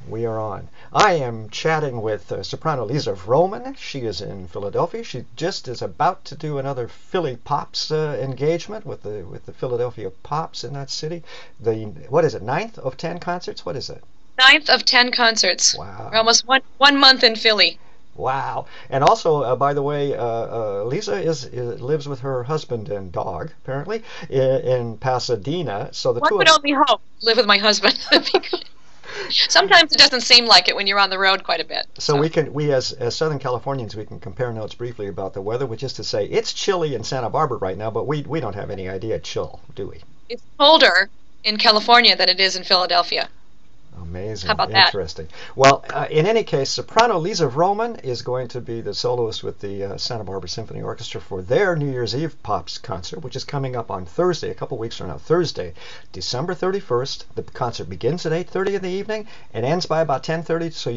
We are on. I am chatting with soprano Lisa Vroman. She is in Philadelphia. She just is about to do another Philly Pops engagement with the Philadelphia Pops in that city. The what is it? 9th of 10 concerts? What is it? 9th of 10 concerts. Wow. We're almost one month in Philly. Wow. And also, by the way, Lisa lives with her husband and dog, apparently, in Pasadena. So the One two could of only hope. Live with my husband. Sometimes it doesn't seem like it when you're on the road quite a bit. So we as Southern Californians, we can compare notes briefly about the weather, which is to say it's chilly in Santa Barbara right now, but we don't have any idea chill, do we? It's colder in California than it is in Philadelphia. Amazing. How about that? Interesting. Well, in any case, soprano Lisa Vroman is going to be the soloist with the Santa Barbara Symphony Orchestra for their New Year's Eve Pops concert, which is coming up on Thursday, a couple weeks from now, Thursday, December 31st. The concert begins at 8:30 in the evening and ends by about 10:30, so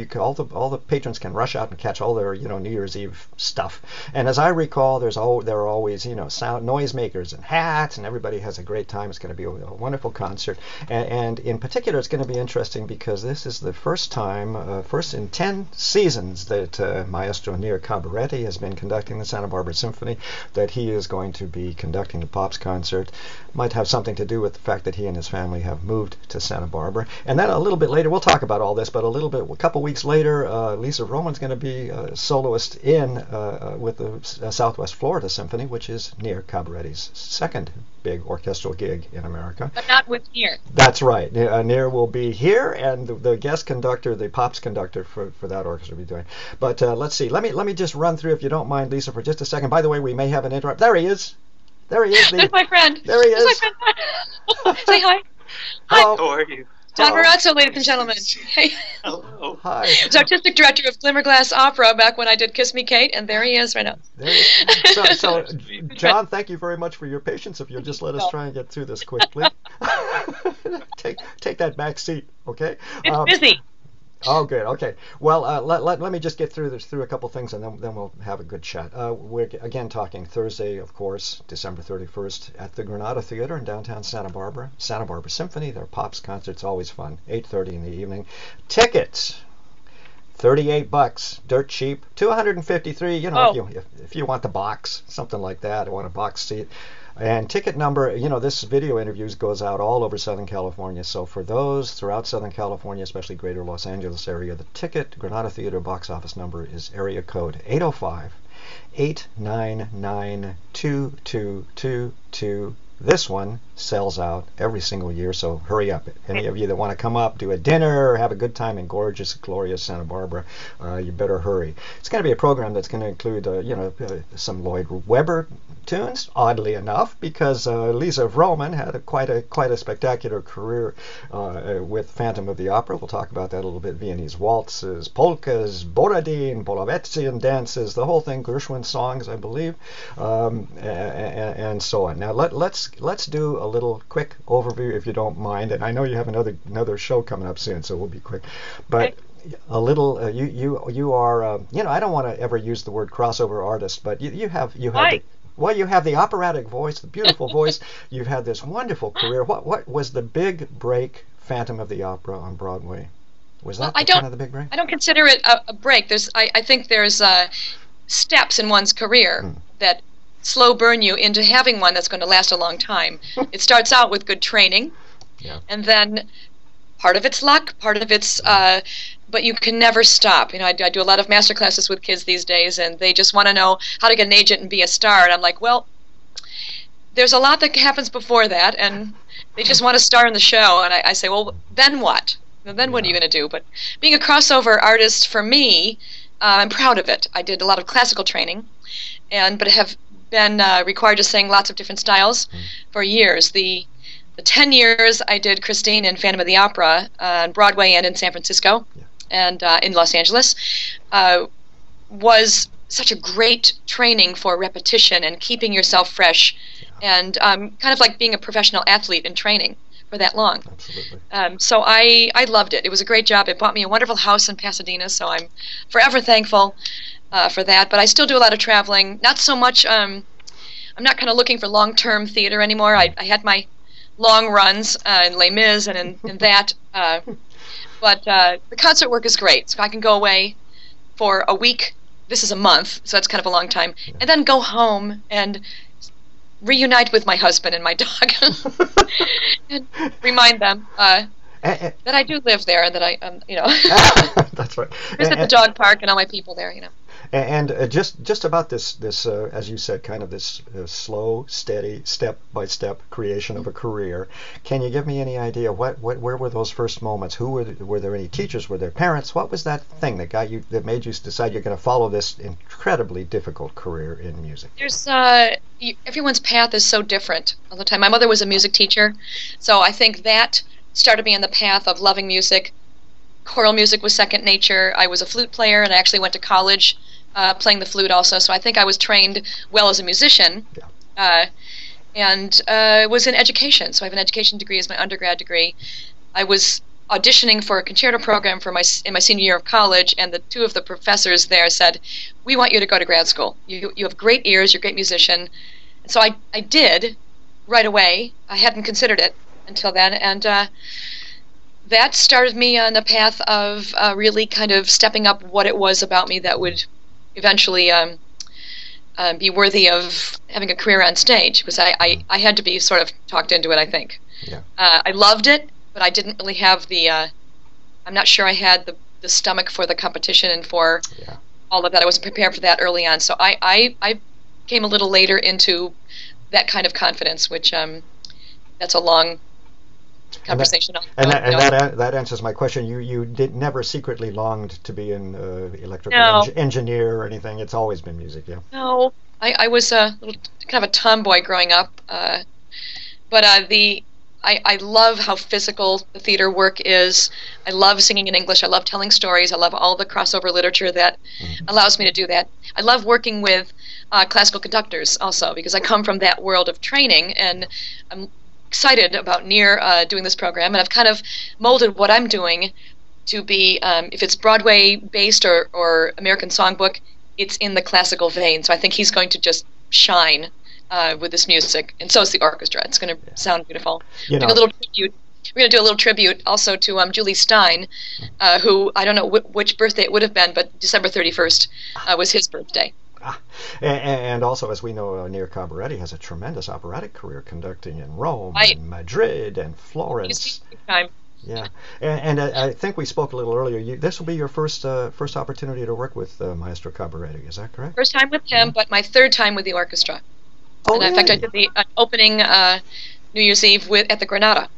all the patrons can rush out and catch all their New Year's Eve stuff. And as I recall, there are always sound noisemakers and hats, and everybody has a great time. It's going to be a wonderful concert, and in particular, it's going to be interesting because this is the first time, first in 10 seasons that Maestro Nir Cabaretti has been conducting the Santa Barbara Symphony, that he is going to be conducting the Pops concert. Might have something to do with the fact that he and his family have moved to Santa Barbara. And then a little bit later, we'll talk about all this, but a couple weeks later, Lisa Vroman's going to be soloist with the Southwest Florida Symphony, which is Nir Cabaretti's second big orchestral gig in America. But not with Nir. That's right. Nir will be here, and the guest conductor, the Pops conductor for that orchestra will be doing. But let's see. Let me just run through, if you don't mind, Lisa, for just a second. By the way, we may have an interrupt. There he is. There he is. There's my friend. There he is. There's my friend. Say hi. Hello. How are you? Don Marazzo, ladies and gentlemen. Hey. Hello. Hi. He's artistic director of Glimmerglass Opera back when I did Kiss Me Kate, and there he is right now. So, John, thank you very much for your patience. If you'll just let us try and get through this quickly. take that back seat, okay? It's busy. Oh, good. Okay. Well, let me just get through a couple things, and then we'll have a good chat. We're again talking Thursday, of course, December 31st at the Granada Theater in downtown Santa Barbara. Santa Barbara Symphony. Their Pops concert's always fun. 8:30 in the evening. Tickets. $38, dirt cheap. $253. If you want the box, something like that. I want a box seat. And ticket number, this video interviews goes out all over Southern California. So for those throughout Southern California, especially greater Los Angeles area, the ticket Granada Theater box office number is area code 805-899-2222. This one sells out every single year, so hurry up. Any of you that want to come up, do a dinner, or have a good time in gorgeous, glorious Santa Barbara, you better hurry. It's going to be a program that's going to include, some Lloyd Webber tunes, oddly enough, because Lisa Vroman had quite a spectacular career with Phantom of the Opera. We'll talk about that a little bit. Viennese waltzes, polkas, Borodin, Polovetzian dances, the whole thing, Gershwin songs, I believe, and so on. Now let's do a little quick overview, if you don't mind. And I know you have another show coming up soon, so we'll be quick. But a little, you are, I don't want to ever use the word crossover artist, but you have well, you have the operatic voice, the beautiful voice. You've had this wonderful career. What was the big break, Phantom of the Opera on Broadway? Was that kind of the big break? I don't consider it a break. I think there's steps in one's career that slow burn you into having one that's going to last a long time. It starts out with good training, and then part of it's luck, part of it's, but you can never stop. I do a lot of master classes with kids these days, and they just want to know how to get an agent and be a star. And I'm like, well, there's a lot that happens before that, and they just want to star in the show. And I say, well, then what? Then what are you going to do? But being a crossover artist, for me, I'm proud of it. I did a lot of classical training, but have been required to sing lots of different styles for years. The 10 years I did Christine in Phantom of the Opera on Broadway and in San Francisco and in Los Angeles was such a great training for repetition and keeping yourself fresh and kind of like being a professional athlete in training for that long. Absolutely. So I loved it. It was a great job. It bought me a wonderful house in Pasadena, so I'm forever thankful for that. But I still do a lot of traveling. Not so much, I'm not kind of looking for long-term theater anymore. I had my long runs in Les Mis and in that. But the concert work is great. So I can go away for a week. This is a month, so that's kind of a long time. Yeah. And then go home and reunite with my husband and my dog. And remind them that I do live there and that I, That's right. visit the dog park and all my people there, And just about this as you said, kind of this slow, steady, step-by-step creation of a career. Can you give me any idea where were those first moments? Were there any teachers? Were there parents? What was that thing that made you decide you're going to follow this incredibly difficult career in music? There's everyone's path is so different all the time. My mother was a music teacher, so I think that started me on the path of loving music. Choral music was second nature. I was a flute player, and I actually went to college playing the flute also, so I think I was trained well as a musician. Yeah. And was in education, so I have an education degree as my undergrad degree. I was auditioning for a concerto program in my senior year of college, and the two of the professors there said, "We want you to go to grad school. You have great ears, you're a great musician." And so I did right away. I hadn't considered it until then, and that started me on the path of really kind of stepping up what it was about me that would eventually be worthy of having a career on stage, because I had to be sort of talked into it, I think. Yeah. I loved it, but I didn't really have I'm not sure I had the stomach for the competition and for all of that. I wasn't prepared for that early on. So I came a little later into that kind of confidence, which that's a long conversation. That answers my question. You never secretly longed to be an electrical engineer or anything. It's always been music, yeah. No, I was a little kind of a tomboy growing up, but I love how physical the theater work is. I love singing in English. I love telling stories. I love all the crossover literature that allows me to do that. I love working with classical conductors also, because I come from that world of training, and I'm excited about doing this program, and I've kind of molded what I'm doing to be, if it's Broadway based or American Songbook, it's in the classical vein. So I think he's going to just shine with this music, and so is the orchestra. It's going to sound beautiful. We're going to do a little tribute also to Julie Stein, who I don't know which birthday it would have been, but December 31st was his birthday. And also, as we know, Nir Cabaretti has a tremendous operatic career conducting in Rome and Madrid and Florence. Yeah, and I think we spoke a little earlier. This will be your first opportunity to work with Maestro Cabaretti. Is that correct? First time with him, but my third time with the orchestra. Oh, and in fact, I did the opening New Year's Eve at the Granada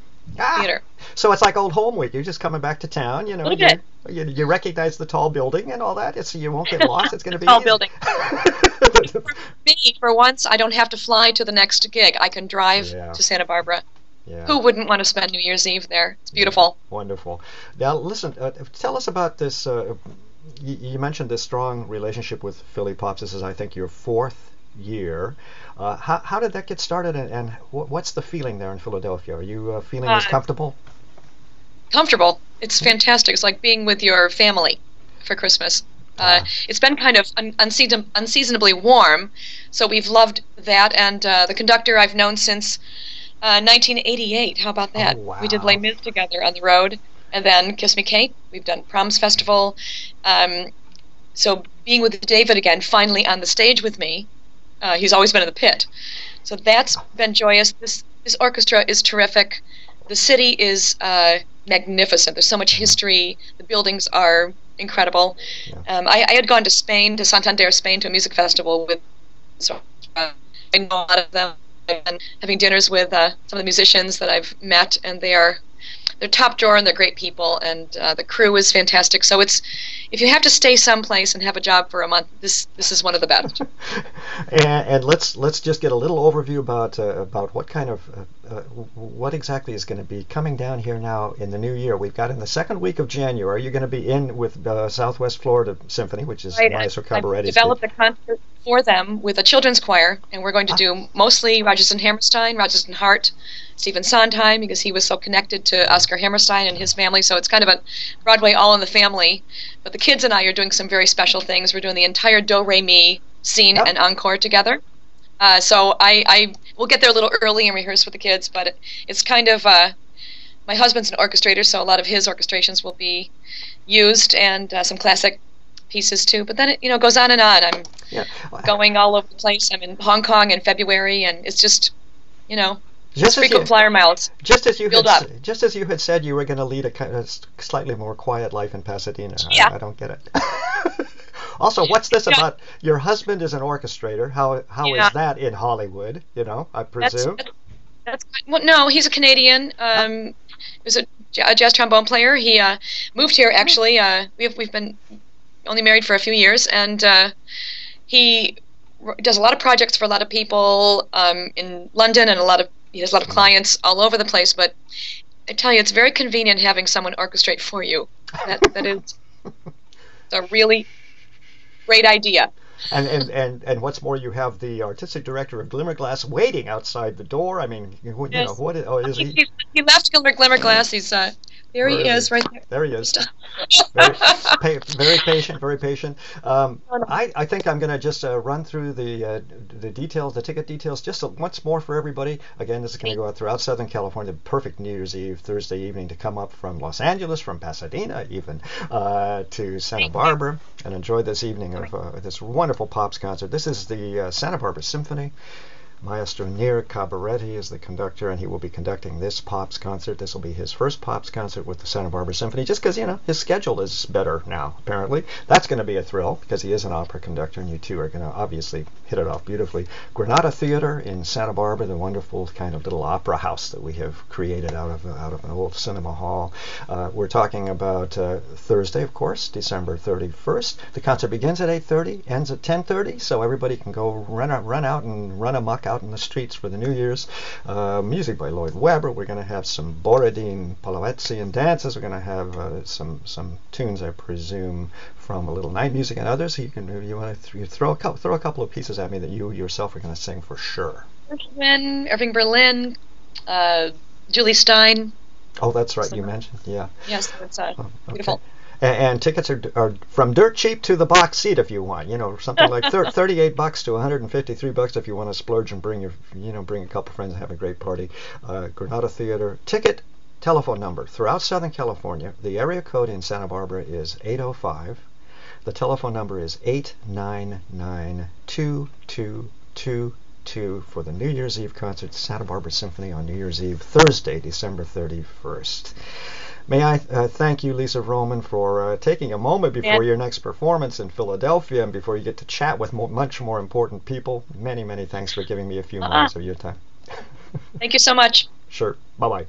Theater. So it's like old home week. You're just coming back to town, you recognize the tall building and all that. So you won't get lost. It's going to be tall easy. building. For me, for once, I don't have to fly to the next gig. I can drive to Santa Barbara. Yeah. Who wouldn't want to spend New Year's Eve there? It's beautiful. Yeah, wonderful. Now, listen, tell us about this. You mentioned this strong relationship with Philly Pops. This is, I think, your fourth year. How did that get started, and what's the feeling there in Philadelphia? Are you feeling as comfortable? Comfortable. It's fantastic. It's like being with your family for Christmas. It's been kind of unseasonably warm, so we've loved that. And the conductor I've known since 1988. How about that? Oh, wow. We did Les Mis together on the road, and then Kiss Me Kate. We've done Proms Festival. So being with David again, finally on the stage with me. He's always been in the pit. So that's been joyous. This orchestra is terrific. The city is magnificent. There's so much history. The buildings are incredible. Yeah. I had gone to Spain, to Santander, Spain, to a music festival with, so I know a lot of them. I've been having dinners with some of the musicians that I've met, and they're top drawer and they're great people, and the crew is fantastic. So if you have to stay someplace and have a job for a month, this is one of the best. and let's just get a little overview about what kind of what exactly is going to be coming down here now in the new year. We've got in the second week of January, you're going to be in with Southwest Florida Symphony, which is Maestro Cabaretti's. I've developed a concert for them with a children's choir, and we're going to do mostly Rodgers and Hammerstein, Rodgers and Hart, Stephen Sondheim, because he was so connected to Oscar Hammerstein and his family, so it's kind of a Broadway all in the family. But the kids and I are doing some very special things. We're doing the entire Do Re Mi scene and encore together. So I will get there a little early and rehearse with the kids, but it's kind of my my husband's an orchestrator, so a lot of his orchestrations will be used, and some classic pieces too. But then it goes on and on. I'm going all over the place. I'm in Hong Kong in February, and it's just frequent flyer miles. Just as you had said, you were going to lead a kind of slightly more quiet life in Pasadena. Yeah. I don't get it. Also, what's this about? Your husband is an orchestrator. How is that in Hollywood? I presume. Well, no, he's a Canadian. He was a jazz trombone player. He moved here actually. We've been only married for a few years, and he does a lot of projects for a lot of people in London, and he has a lot of clients all over the place. But I tell you, it's very convenient having someone orchestrate for you. That is a really great idea. And what's more, you have the artistic director of Glimmerglass waiting outside the door. I mean, Yes. what is? Oh, is he? He left Glimmerglass. He's there. He is right there. There he is. Very patient. Very patient. I think I'm going to just run through the details, the ticket details, just once more for everybody. Again, this is going to go out throughout Southern California. Perfect New Year's Eve, Thursday evening, to come up from Los Angeles, from Pasadena, even to Santa Barbara, and enjoy this evening of this wonderful Pops concert. This is the Santa Barbara Symphony. Maestro Nir Cabaretti is the conductor, and he will be conducting this Pops concert. This will be his first Pops concert with the Santa Barbara Symphony, just because, his schedule is better now, apparently. That's going to be a thrill, because he is an opera conductor, and you two are going to obviously hit it off beautifully. Granada Theater in Santa Barbara, the wonderful kind of little opera house that we have created out of an old cinema hall. We're talking about Thursday, of course, December 31st. The concert begins at 8:30, ends at 10:30, so everybody can go run out and run amok out in the streets for the New Year's. Music by Lloyd Webber. We're going to have some Borodin Polovetzian dances. We're going to have some tunes, I presume, from A Little Night Music and others. You want to throw a couple of pieces at me that you yourself are going to sing for sure. Irving Berlin, Julie Stein. Oh, that's right. You mentioned, yeah. Yes, it's beautiful. Okay. And tickets are from dirt cheap to the box seat if you want. Something like $38 to $153 if you want to splurge and bring a couple friends and have a great party. Granada Theater. Ticket telephone number throughout Southern California. The area code in Santa Barbara is 805. The telephone number is 899-2222 for the New Year's Eve concert, Santa Barbara Symphony on New Year's Eve, Thursday, December 31st. May I thank you, Lisa Vroman, for taking a moment before your next performance in Philadelphia and before you get to chat with much more important people. Many, many thanks for giving me a few moments of your time. Thank you so much. Sure. Bye-bye.